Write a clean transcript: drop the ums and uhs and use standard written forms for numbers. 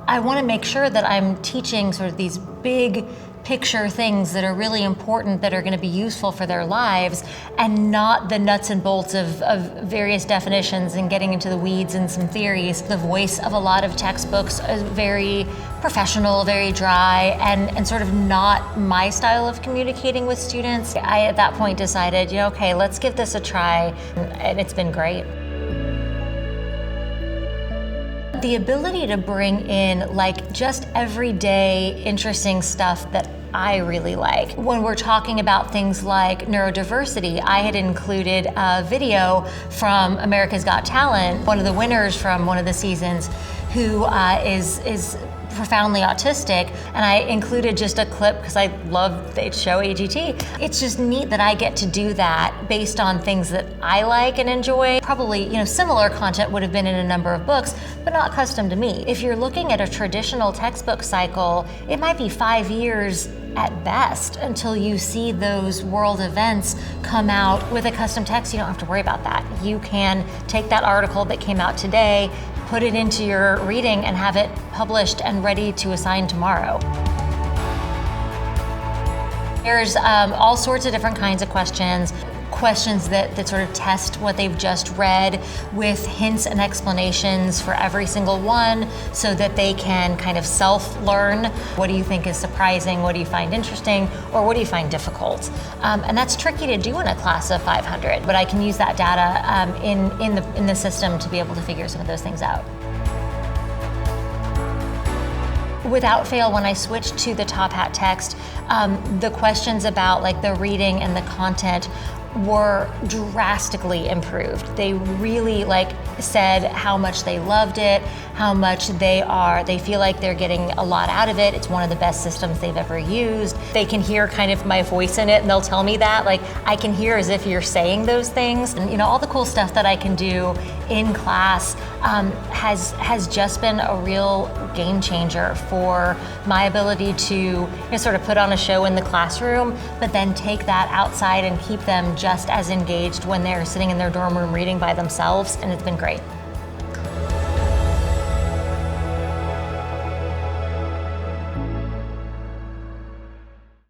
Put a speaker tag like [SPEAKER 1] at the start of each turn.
[SPEAKER 1] I want to make sure that I'm teaching sort of these big picture things that are really important, that are going to be useful for their lives, and not the nuts and bolts of various definitions and getting into the weeds and some theories. The voice of a lot of textbooks is very professional, very dry, and sort of not my style of communicating with students. I, at that point, decided, okay, let's give this a try, and it's been great. The ability to bring in like just everyday interesting stuff that I really like. When we're talking about things like neurodiversity, I had included a video from America's Got Talent, one of the winners from one of the seasons, who is profoundly autistic, and I included just a clip because I love the show AGT. It's just neat that I get to do that based on things that I like and enjoy. Probably, similar content would have been in a number of books, but not custom to me. If you're looking at a traditional textbook cycle, it might be 5 years at best until you see those world events come out with a custom text. You don't have to worry about that. You can take that article that came out today, put it into your reading, and have it published and ready to assign tomorrow. There's all sorts of different kinds of questions that sort of test what they've just read, with hints and explanations for every single one, so that they can kind of self-learn. What do you think is surprising? What do you find interesting? Or what do you find difficult? And that's tricky to do in a class of 500, but I can use that data in the system to be able to figure some of those things out. Without fail, when I switched to the Top Hat text, the questions about like the reading and the content were drastically improved. They really said how much they loved it, how much they feel like they're getting a lot out of it. It's one of the best systems they've ever used. They can hear kind of my voice in it, and they'll tell me that, I can hear as if you're saying those things. And all the cool stuff that I can do in class has just been a real game changer for my ability to sort of put on a show in the classroom, but then take that outside and keep them just as engaged when they're sitting in their dorm room reading by themselves, and it's been great.